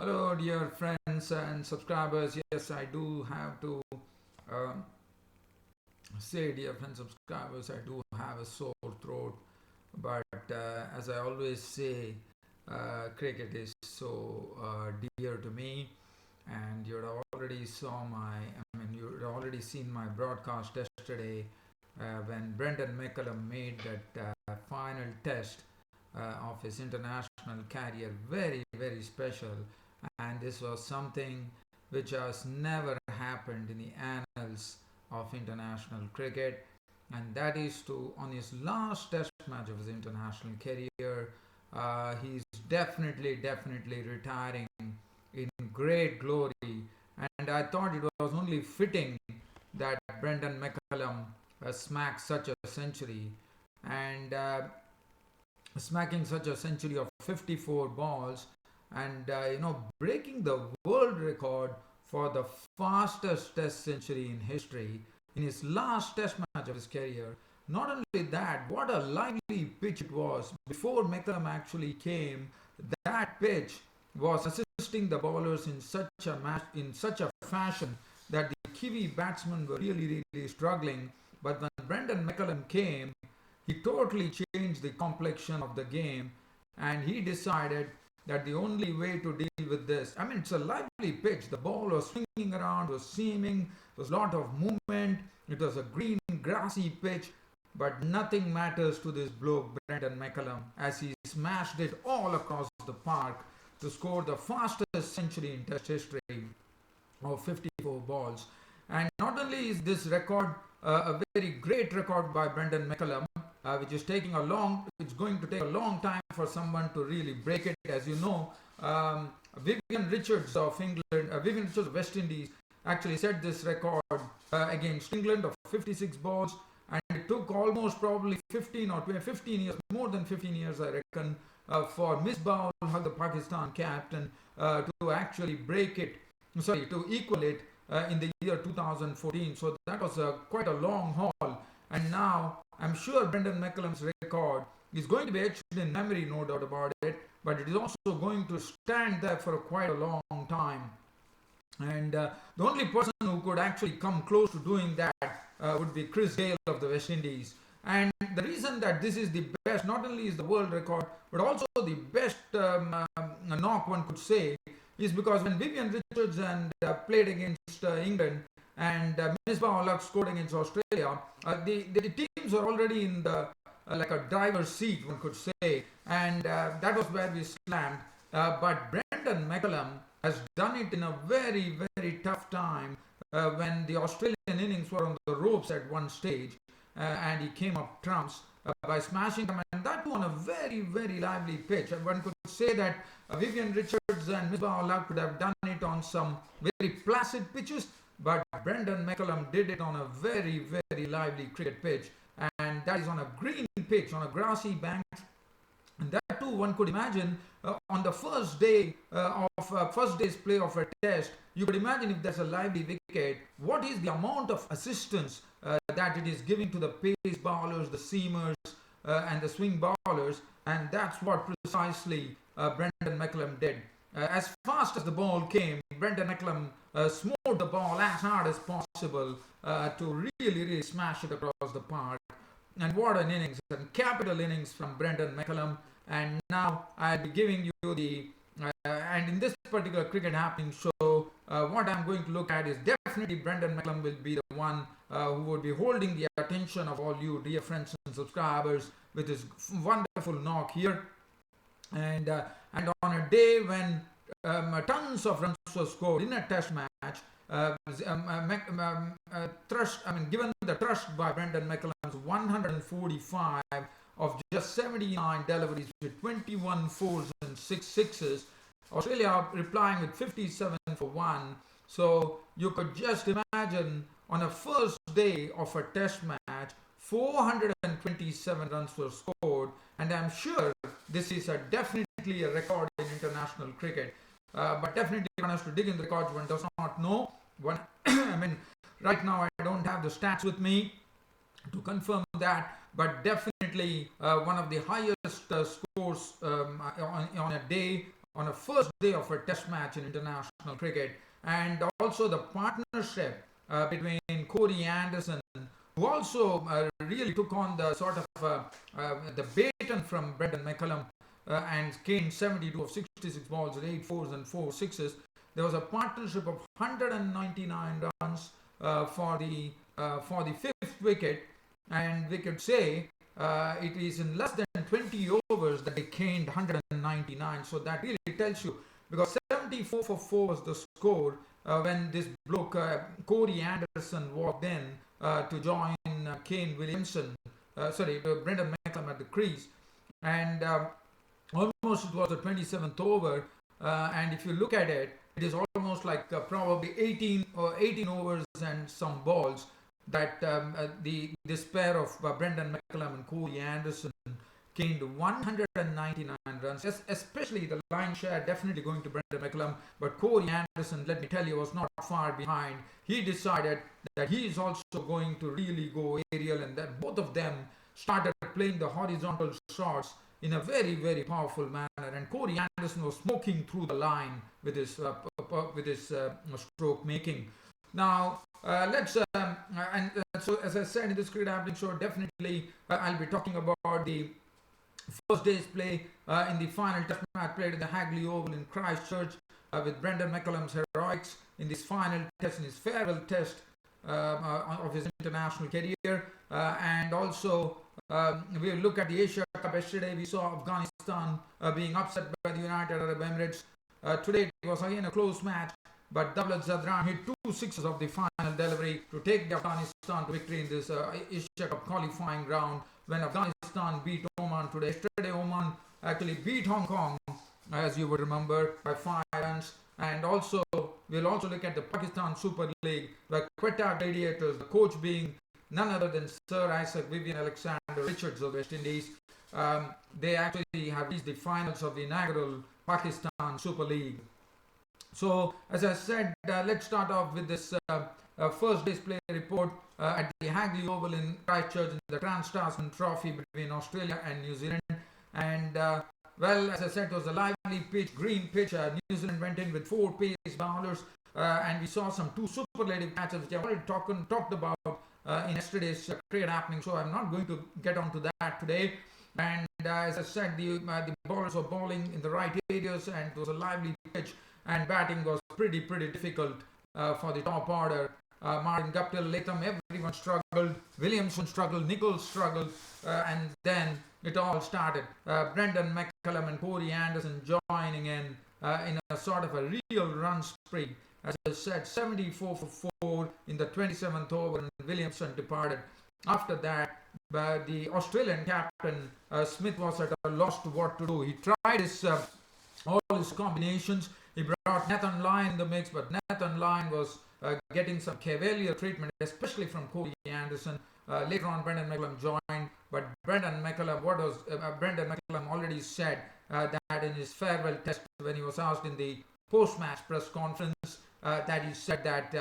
Hello, dear friends and subscribers. Yes, I do have to um, say, dear friends, subscribers, I do have a sore throat. But as I always say, cricket is so dear to me. And you'd already seen my broadcast yesterday when Brendon Mcullum made that final test of his international career very, very special. And this was something which has never happened in the annals of international cricket. And that is to, on his last test match of his international career, he's definitely retiring in great glory. And I thought it was only fitting that Brendon Mcullum smacked such a century. And smacking such a century of 54 balls and breaking the world record for the fastest test century in history in his last test match of his career. Not only that, what a lively pitch it was. Before McCullum actually came, that pitch was assisting the bowlers in such a fashion that the Kiwi batsmen were really struggling. But when Brendon McCullum came, he totally changed the complexion of the game, and he decided that the only way to deal with this, I mean, it's a lively pitch. The ball was swinging around, was seaming, there was a lot of movement. It was a green, grassy pitch, but nothing matters to this bloke, Brendon McCullum, as he smashed it all across the park to score the fastest century in Test history of 54 balls. And not only is this record a very great record by Brendon McCullum, which is it's going to take a long time for someone to really break it. As you know, Vivian Richards of West Indies, actually set this record against England of 56 balls, and it took almost probably 15 years, more than 15 years, I reckon, for Misbah-ul-Haq, the Pakistan captain, to actually to equal it in the year 2014. So that was quite a long haul. And now I'm sure Brendon McCullum's record is going to be etched in memory, no doubt about it, but it is also going to stand there for quite a long time. And the only person who could actually come close to doing that would be Chris Gayle of the West Indies. And the reason that this is the best, not only is the world record, but also the best knock one could say, is because when Vivian Richards played against England, and Misbah-ul-Haq scored against Australia, the teams were already in the like a driver's seat, one could say, and that was where we slammed. But Brendon McCullum has done it in a very tough time when the Australian innings were on the ropes at one stage, and he came up trumps by smashing them, and that on a very lively pitch. And one could say that Vivian Richards and Misbah-ul-Haq could have done it on some very placid pitches, but Brendon McCullum did it on a very lively cricket pitch, and that is on a green pitch, on a grassy bank. And that too, one could imagine on the first day's play of a test, you could imagine if there's a lively wicket, what is the amount of assistance that it is giving to the pace bowlers, the seamers, and the swing bowlers, and that's what precisely Brendon McCullum did. As fast as the ball came, Brendon McCullum smote the ball as hard as possible to really smash it across the park. And what an innings, and capital innings from Brendon McCullum. And now I'll be giving you and in this particular cricket happening show, what I'm going to look at is definitely Brendon McCullum will be the one who would be holding the attention of all you dear friends and subscribers with his wonderful knock here. And on a day when tons of runs were scored in a test match, given the thrust by Brendon McCullum's 145 of just 79 deliveries with 21 fours and 6 sixes, Australia replying with 57 for 1. So you could just imagine on a first day of a test match, 427 runs were scored, and I'm sure this is definitely a record in international cricket. But definitely one has to dig in the records, one does not know. Right now I don't have the stats with me to confirm that, but definitely one of the highest scores on a day on a first day of a test match in international cricket, and also the partnership between Corey Anderson, who also really took on the sort of the baton from Brendon Mcullum and gained 72 of 66 balls with 8 fours and 4 sixes. There was a partnership of 199 runs for the fifth wicket, and we could say it is in less than 20 overs that they gained 199. So that really tells you, because 74 for 4 was the score when this bloke Corey Anderson walked in to join Brendon Mcullum at the crease, and almost it was the 27th over, and if you look at it, it is almost like probably 18 overs and some balls that this pair of Brendon Mcullum and Corey Anderson gained 199 runs, especially the line share definitely going to Brendon Mcullum, but Corey Anderson, let me tell you, was not far behind. He decided that he is also going to really go aerial, and that both of them started playing the horizontal shots in a very, very powerful manner, and Corey Anderson was smoking through the line with his stroke making. Now, so as I said in this Cricket Happenings show, definitely I'll be talking about the first day's play in the final test match played in the Hagley Oval in Christchurch with Brendon Mcullum's heroics in this final test, in his farewell test of his international career, and also we'll look at the Asia Cup. Yesterday we saw Afghanistan being upset by the United Arab Emirates. Today it was again a close match, but Davlat Zadran hit 2 sixes of the final delivery to take Afghanistan to victory in this Asia Cup qualifying round when Afghanistan beat Oman today. Yesterday Oman actually beat Hong Kong, as you would remember, by 5 runs. And also we'll also look at the Pakistan Super League, where Quetta Gladiators, the coach being none other than Sir Isaac Vivian Alexander Richards of West Indies, they actually have reached the finals of the inaugural Pakistan Super League. So, as I said, let's start off with this first day's play report at the Hagley Oval in Christchurch in the Trans-Tasman Trophy between Australia and New Zealand. And well, as I said, it was a lively pitch, green pitch. New Zealand went in with 4 pace bowlers, and we saw some 2 superlative catches, which I already talked about in yesterday's Cricket Happening, so I'm not going to get onto that today. And as I said, the bowlers were bowling in the right areas, and it was a lively pitch, and batting was pretty difficult for the top order. Martin Guptill, Latham, everyone struggled. Williamson struggled, Nichols struggled, and then it all started. Brendon Mcullum and Corey Anderson joining in a sort of a real run spree. As I said, 74 for 4 in the 27th over, and Williamson departed. After that, the Australian captain Smith was at a loss to what to do. He tried all his combinations. He brought Nathan Lyon in the mix, but Nathan Lyon was getting some cavalier treatment, especially from Corey Anderson. Later on, Brendon Mcullum joined, but Brendon Mcullum already said that in his farewell test, when he was asked in the post-match press conference, that he said that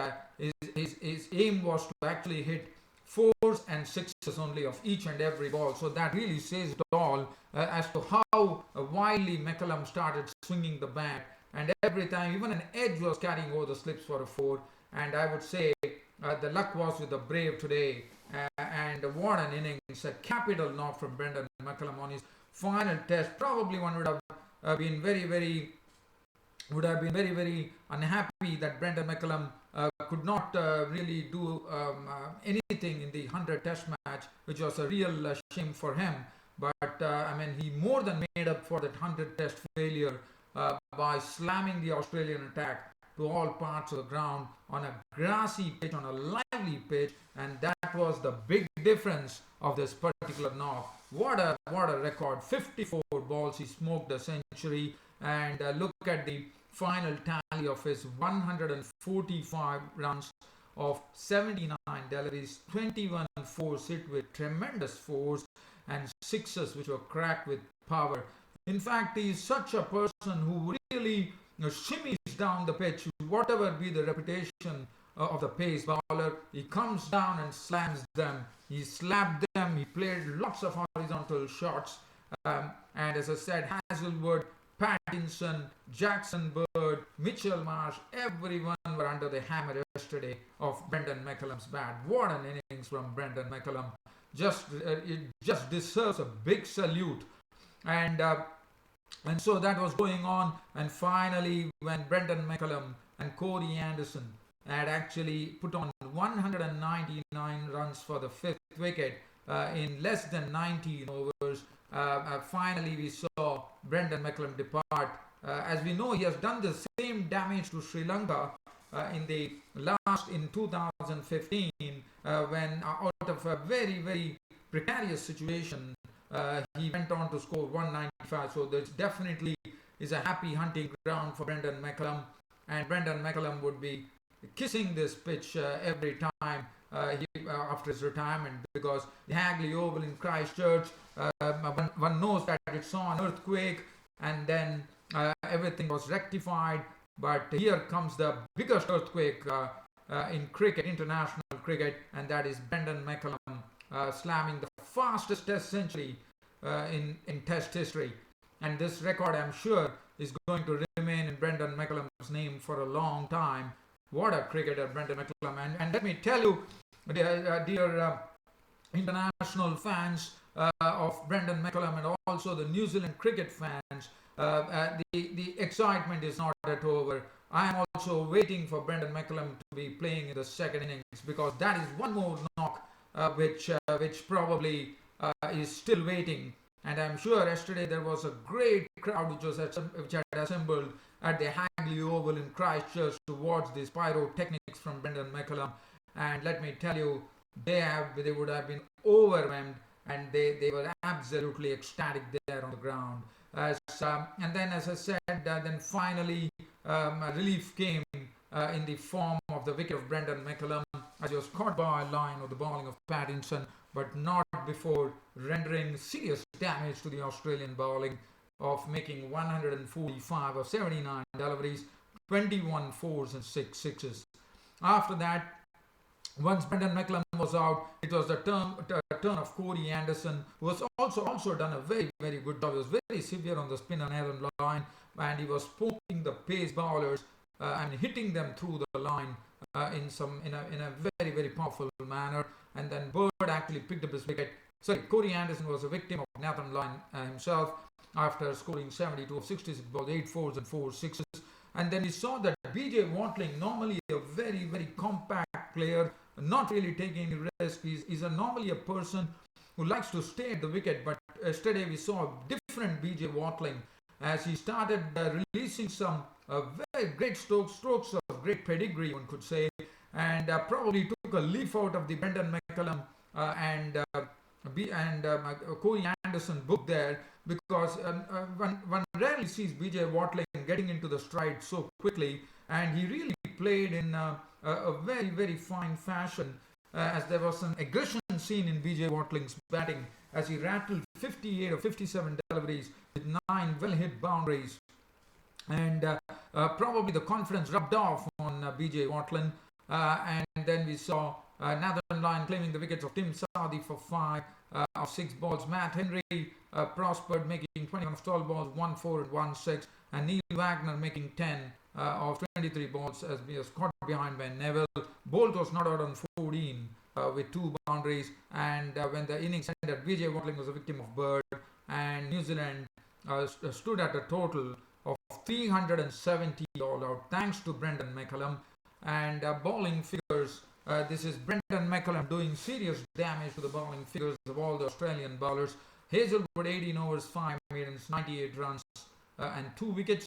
his aim was to actually hit 4s and 6s only of each and every ball. So that really says it all as to how wildly Mcullum started swinging the bat, and every time even an edge was carrying over the slips for a 4. And I would say the luck was with the Brave today, and what an innings, a capital knock from Brendon Mcullum on his final test. Probably one would have been very unhappy that Brendon Mcullum could not really do anything in the 100 test match, which was a real shame for him. But I mean, he more than made up for that 100 test failure by slamming the Australian attack to all parts of the ground on a grassy pitch, on a lively pitch, and that was the big difference of this particular knock. What a record! 54 balls, he smoked a century, and look at the final tally of his 145 runs of 79 deliveries, 21 fours hit with tremendous force, and 6s which were cracked with power. In fact, he is such a person who really shimmies down the pitch, whatever be the reputation of the pace bowler. He comes down and slams them. He slapped them. He played lots of horizontal shots. And as I said, Hazlewood, Pattinson, Jackson Bird, Mitchell Marsh, everyone were under the hammer yesterday of Brendon Mcullum's bat. What an innings from Brendon Mcullum. It just deserves a big salute. And so that was going on, and finally when Brendon Mcullum and Corey Anderson had actually put on 199 runs for the fifth wicket in less than 19 overs, finally we saw Brendon Mcullum depart. As we know, he has done the same damage to Sri Lanka in 2015 when out of a very, very precarious situation, he went on to score 195. So this definitely is a happy hunting ground for Brendon Mcullum, and Brendon Mcullum would be kissing this pitch every time after his retirement, because the Hagley Oval in Christchurch, one knows that it saw an earthquake and then everything was rectified. But here comes the biggest earthquake in cricket, international cricket, and that is Brendon Mcullum slamming the fastest test century in test history. And this record, I'm sure, is going to remain in Brendon Mcullum's name for a long time. What a cricketer, Brendon Mcullum. And let me tell you, dear international fans of Brendon Mcullum, and also the New Zealand cricket fans, the excitement is not yet over. I am also waiting for Brendon Mcullum to be playing in the second innings, because that is one more knock which probably is still waiting. And I'm sure yesterday there was a great crowd which had assembled at the Hagley Oval in Christchurch to watch these pyrotechnics from Brendon Mcullum. And let me tell you, they would have been overwhelmed, and they were absolutely ecstatic there on the ground. And then, as I said, then finally relief came in the form of the wicket of Brendon Mcullum, as he was caught by a line of the bowling of Pattinson, but not before rendering serious damage to the Australian bowling, of making 145 of 79 deliveries, 21 fours and 6 sixes. After that, once Brendon Mcullum was out, it was the turn of Corey Anderson, who was also done a very, very good job. He was very severe on the spin and errand line, and he was poking the pace bowlers and hitting them through the line in a very, very powerful manner. And then Bird actually picked up his wicket. Corey Anderson was a victim of Nathan Lyon himself, after scoring 72 of 66 balls, 8 fours and 4 sixes. And then we saw that BJ Watling, normally a very, very compact player, not really taking any risk. He's normally a person who likes to stay at the wicket, but yesterday we saw a different BJ Watling, as he started releasing some very great strokes of great pedigree, one could say, and probably took a leaf out of the Brendon Mcullum and Corey Anderson book there, because one rarely sees BJ Watling getting into the stride so quickly, and he really played in a very, very fine fashion, as there was some aggression seen in BJ Watling's batting, as he rattled 58 or 57 deliveries with 9 well-hit boundaries, and probably the confidence rubbed off on BJ Watling. And then we saw Nathan Lyon claiming the wickets of Tim Southee for 5 of 6 balls. Matt Henry prospered, making 21 of 12 balls, 1 4 and 1 6, and Neil Wagner making 10 of 23 balls, as he was caught behind by Neville. Bolt was not out on 14 with 2 boundaries, and when the innings ended, Vijay Watling was a victim of Bird, and New Zealand stood at a total of 370 all out, thanks to Brendon Mcullum. And bowling figures, this is Brendon Mcullum doing serious damage to the bowling figures of all the Australian bowlers. Hazelwood 18 overs, 5 maidens, 98 runs and 2 wickets.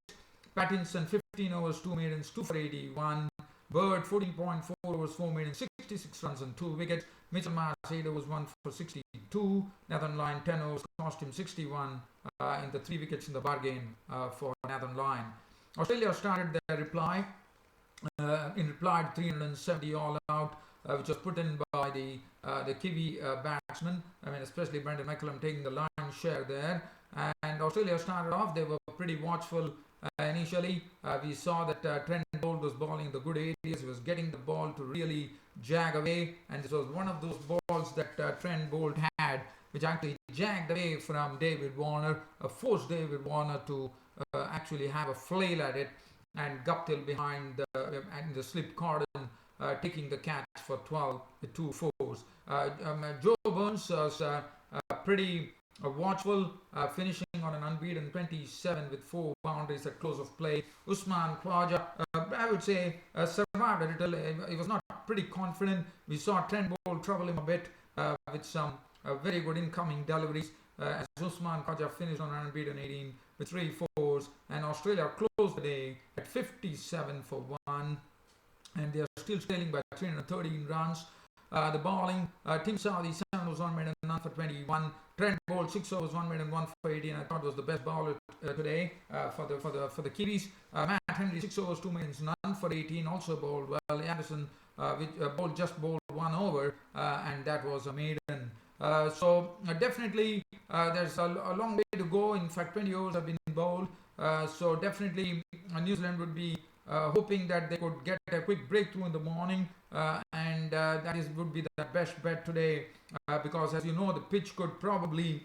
Pattinson 15 overs, 2 maidens, 2 for 81. Bird 14.4 overs, 4 maidens, 66 runs and 2 wickets. Mitchell Marsh 8 overs, 1 for 62. Nathan Lyon 10 overs, cost him 61 in the 3 wickets in the bargain for Nathan Lyon. Australia started their reply. In reply to 370 all out, which was put in by the Kiwi batsmen. I mean, especially Brendon Mcullum taking the lion's share there. And Australia started off, they were pretty watchful initially. We saw that Trent Boult was bowling in the good areas. He was getting the ball to really jag away, and this was one of those balls that Trent Boult had, which actually jagged away from David Warner, forced David Warner to actually have a flail at it, and Guptill behind the slip cordon, taking the catch for 12 with 2 fours. Joe Burns was pretty watchful, finishing on an unbeaten 27 with 4 boundaries at close of play. Usman Khwaja, I would say, survived a little. He was not pretty confident. We saw Trent Bolt trouble him a bit with some very good incoming deliveries. As Usman Khwaja finished on an unbeaten 18 with 3 fours, and Australia closed the day at 57 for 1, and they are still trailing by 313 runs. The bowling, Team Saudi 7 overs 1 made and none for 21. Trent Bolt 6 overs 1 made and 1 for 18. I thought was the best bowler today for the Kiwis. Matt Henry 6 overs 2 made and none for 18. Also bowled well. Anderson just bowled 1 over, and that was a maiden. So definitely there's a long way to go. In fact, 20 overs have been bowled. So definitely New Zealand would be hoping that they could get a quick breakthrough in the morning, and that would be the best bet today, because as you know, the pitch could probably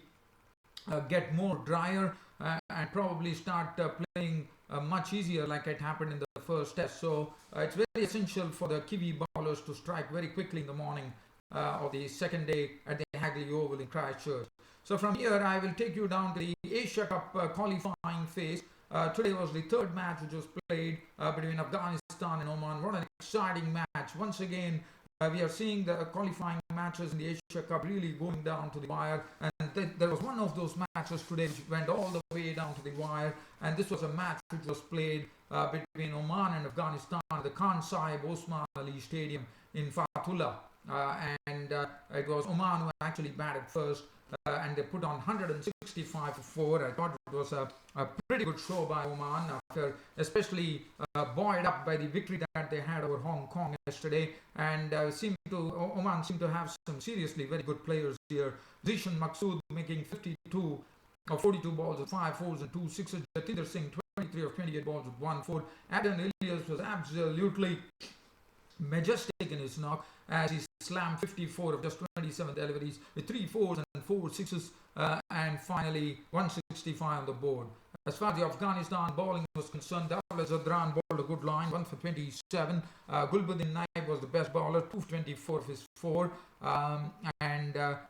get more drier and probably start playing much easier like it happened in the first test. So it's very essential for the Kiwi bowlers to strike very quickly in the morning of the second day at the Hagley Oval in Christchurch. So from here I will take you down to the Asia Cup qualifying phase. Today was the third match which was played between Afghanistan and Oman. What an exciting match. Once again, we are seeing the qualifying matches in the Asia Cup really going down to the wire. And there was one of those matches today which went all the way down to the wire. And this was a match which was played between Oman and Afghanistan at the Khan Sahib Osman Ali Stadium in Fatullah. It was Oman who actually batted first, and they put on 165 for 4. I thought it was a pretty good show by Oman, after especially buoyed up by the victory that they had over Hong Kong yesterday. And Oman seemed to have some seriously very good players here. Zishan Maqsood making 52 of 42 balls with 5 fours and 2 sixes. Jatinder Singh 23 of 28 balls with 1 4. Adam Elias was absolutely majestic in his knock as he slammed 54 of just 27 deliveries with 3 fours and 4 sixes, and finally 165 on the board. As far as the Afghanistan bowling was concerned, Dawla Zadran bowled a good line, 1 for 27. Gulbuddin Naib was the best bowler, 2 for 24 of his 4.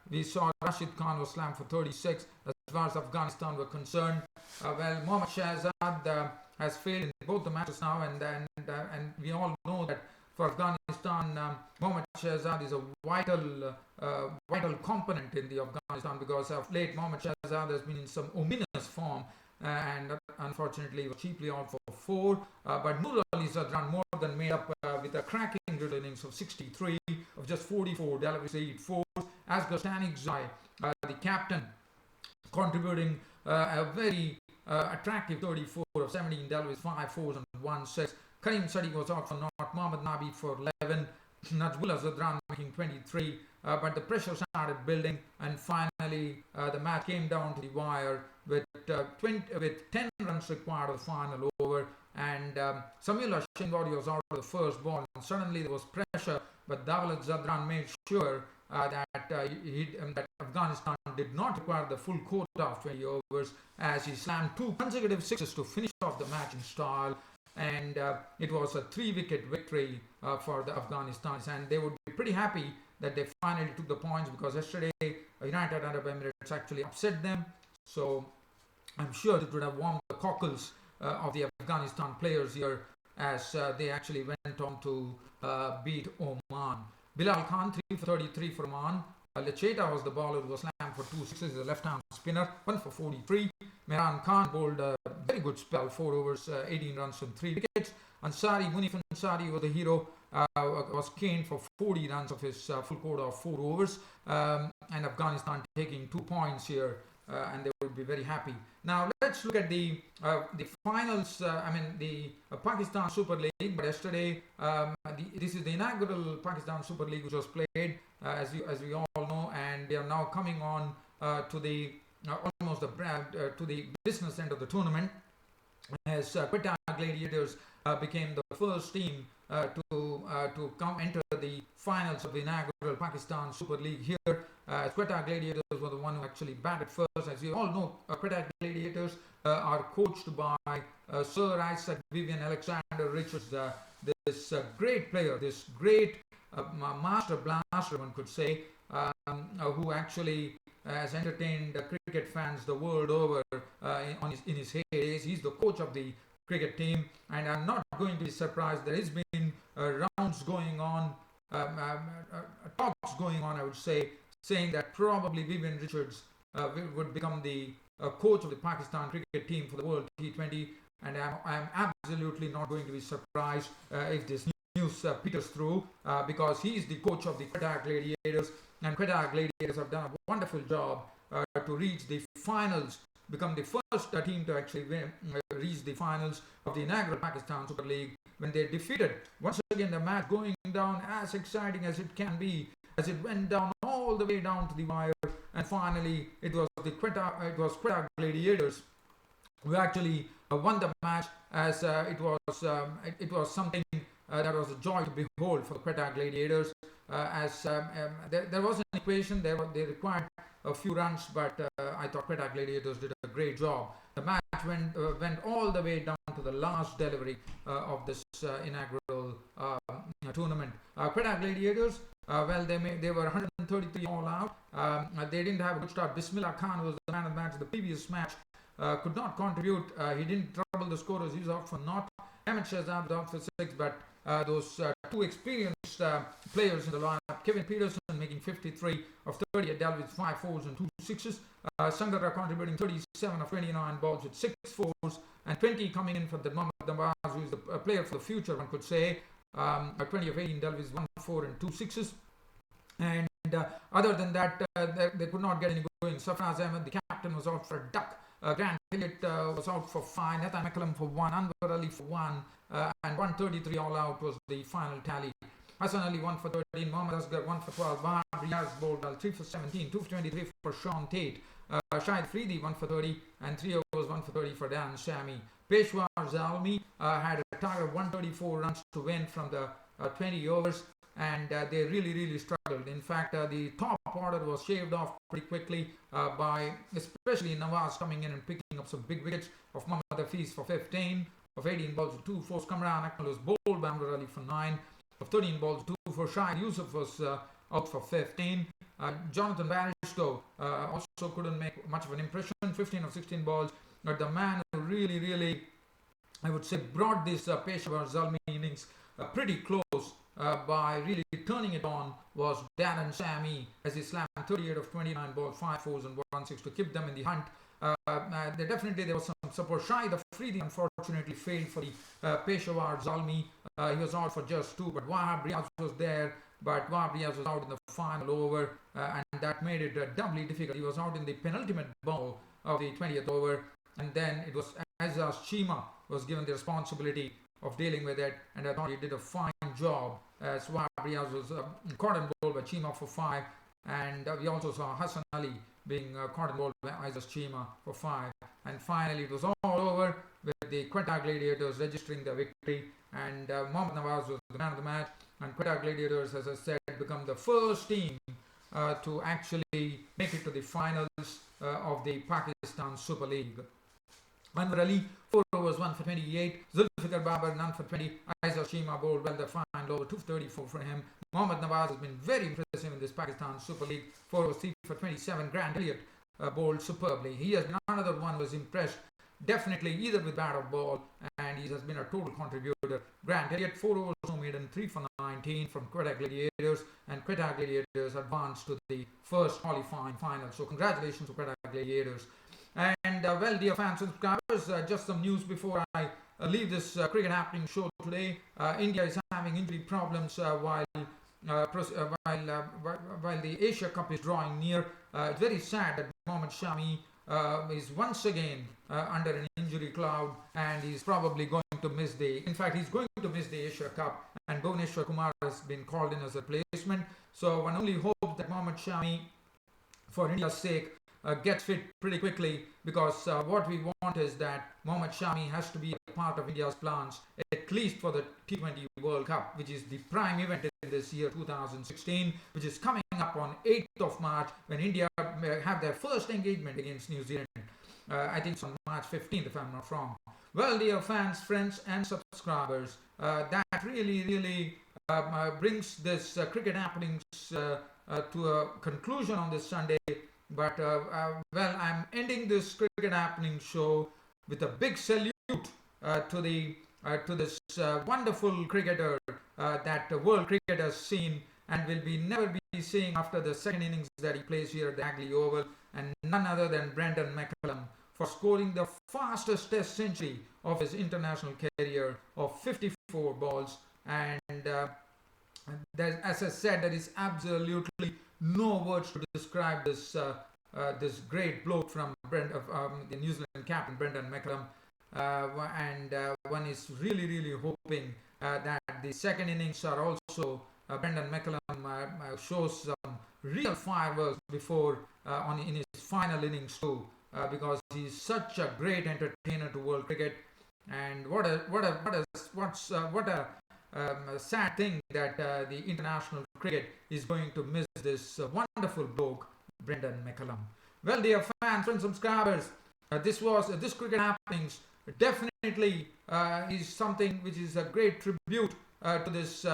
We saw Rashid Khan was slammed for 36. As far as Afghanistan were concerned, Mohammad Shahzad has failed in both the matches now, and we all know that for Afghanistan, Mohammad Shahzad is a vital component in the Afghanistan, because of late Mohammad Shahzad has been in some ominous form, and unfortunately was cheaply out for 4. But Nur Ali Zadran more than made up with a cracking good innings of 63 of just 44 deliveries, 8 fours. Asghar Stanikzai, the captain, contributing a very attractive 34 of 17 deliveries, 5 fours and 1 6. Karim Sadiq was out for naught. Mohammad Nabi for 11. Najmullah Zadran making 23. But the pressure started building, and finally the match came down to the wire with 10 runs required of the final over. And Samila Shingwadi was out of the first ball. And suddenly there was pressure, but Dawlat Zadran made sure that Afghanistan did not require the full quota of 20 overs, as he slammed 2 consecutive sixes to finish off the match in style. And it was a 3-wicket victory for the Afghanistan, and they would be pretty happy that they finally took the points, because yesterday United Arab Emirates actually upset them. So I'm sure it would have warmed the cockles of the Afghanistan players here, as they actually went on to beat Oman. Bilal Khan 3 for 33 for Oman. Lecheta was the bowler who was slammed for 2 sixes, a left-hand spinner, 1 for 43. Mehran Khan bowled a very good spell, 4 overs, 18 runs from 3 wickets. Munif Ansari was the hero, was caned for 40 runs of his full quota of 4 overs. And Afghanistan taking 2 points here, and they would be very happy. Now let's look at the finals. The Pakistan Super League. But yesterday, this is the inaugural Pakistan Super League which was played, as we all know, and they are now coming on to the to the business end of the tournament, as Quetta Gladiators became the first team to enter the finals of the inaugural Pakistan Super League here. Quetta Gladiators were the one who actually batted first. As you all know, Quetta Gladiators are coached by Sir Isaac Vivian Alexander Richards, this great player, this great master blaster, one could say, who actually has entertained cricket fans the world over in his heydays. He's the coach of the cricket team, and I'm not going to be surprised. There has been rounds going on, talks going on, I would say, saying that probably Vivian Richards would become the coach of the Pakistan cricket team for the World T20, and I'm absolutely not going to be surprised if this news peters through, because he's the coach of the Quetta Gladiators, and Quetta Gladiators have done a wonderful job to reach the finals, become the first team to actually reach the finals of the inaugural Pakistan Super League, when they defeated once again the match going down as exciting as it can be, as it went down all the way down to the wire, and finally it was Quetta Gladiators who actually won the match, as it was something that was a joy to behold for the Quetta Gladiators, as there was an equation. They required a few runs, but I thought Quetta Gladiators did a great job. The match went all the way down to the last delivery of this inaugural tournament. Quetta Gladiators, well, they were 133 all out. They didn't have a good start. Bismillah Khan, who was the man of the match the previous match, could not contribute. He didn't trouble the scorers. He was out for naught. Ahmed Shahzad was out for 6, but those two experienced players in the lineup, Kevin Peterson making 53 of 30, dealt with 5 fours and 2 sixes. Sangara contributing 37 of 29 balls with 6 fours, and 20 coming in for the Mohammad Nawaz, who is the player for the future, one could say. 20 of 18 dealt with 1 4 and 2 sixes. And other than that, they could not get any going. Safraz Ahmed, the captain, was out for a duck. Grant Elliott was out for 5, Nathan McCullum for 1, Anwar Ali for 1, and 133 all out was the final tally. Hassan Ali 1 for 13, Mohammad Asghar 1 for 12, Wahab Riaz bowled 3 for 17, 2 for 23 for Sean Tate, Shahid Freedy 1 for 30, and 3 overs 1 for 30 for Dan Shami. Peshwar Zalmi had a target of 134 runs to win from the 20 overs, and they really struggled. In fact, the top order was shaved off pretty quickly by especially Nawaz coming in and picking up some big wickets of Mohammad Hafiz for 15, of 18 balls with 2 fours. Kamran Akmal was bowled by Anwar Ali for 9, of 13 balls 2 for Shahid Yusuf was out for 15. Jonathan Bairstow also couldn't make much of an impression, 15 of 16 balls, but the man who really, I would say, brought this Peshawar Zalmi innings pretty close by really turning it on was Darren Sammy, as he slammed 38 of 29 balls, 5 fours and 1 6 to keep them in the hunt. There was some support. Shahid Afridi unfortunately failed for the Peshawar Zalmi. He was out for just 2, but Wahab Riaz was there, but Wahab Riaz was out in the final over, and that made it doubly difficult. He was out in the penultimate ball of the 20th over, and then it was Azaz Chima was given the responsibility of dealing with it, and I thought he did a fine job, as Wahab Riaz was caught and bowled by Chima for 5, and we also saw Hassan Ali being caught and bowled by Azaz Chima for 5, and finally it was all over with the Quetta Gladiators registering the victory, and Mohammad Nawaz was the man of the match, and Quetta Gladiators, as I said, become the first team to actually make it to the finals of the Pakistan Super League. Anwar Ali, 4 overs, 1 for 28. Zulfikar Babar, none for 20. Aizaz Shima bowled well the final over, 2 for 34 for him. Mohammad Nawaz has been very impressive in this Pakistan Super League. 4 overs, 3 for 27. Grant Elliott bowled superbly. He has been another one who was impressed, definitely either with bat or ball, and he has been a total contributor. Grant Elliott, 4 overs, no maiden, 3 for 19 from Quetta Gladiators, and Quetta Gladiators advanced to the first qualifying final. So congratulations to Quetta Gladiators. And well, dear fans and subscribers, just some news before I leave this cricket happening show today. India is having injury problems while the Asia Cup is drawing near. It's very sad that Mohammad Shami is once again under an injury cloud, and he's probably going to miss he's going to miss the Asia Cup, and Bhuvneshwar Kumar has been called in as a replacement. So one only hopes that Mohammad Shami, for India's sake, gets fit pretty quickly, because what we want is that Mohammad Shami has to be a part of India's plans, at least for the T20 World Cup, which is the prime event in this year 2016, which is coming up on 8th of March when India have their first engagement against New Zealand. I think it's on March 15th, if I'm not wrong. Well, dear fans, friends, and subscribers, that really brings this cricket happenings to a conclusion on this Sunday. But well, I'm ending this cricket happening show with a big salute to this wonderful cricketer that the world cricket has seen and will never be seeing after the second innings that he plays here at the Hagley Oval, and none other than Brendon Mcullum, for scoring the fastest test century of his international career of 54 balls. And as I said, there is absolutely no words to describe this great bloke from the New Zealand captain Brendon Mcullum. And one is really hoping that the second innings are also Brendon Mcullum shows some real fireworks before in his final innings too, because he's such a great entertainer to world cricket. And what a sad thing that the international cricket is going to miss this wonderful bloke Brendon Mcullum. Well, dear fans and subscribers, this cricket happenings definitely is something which is a great tribute to this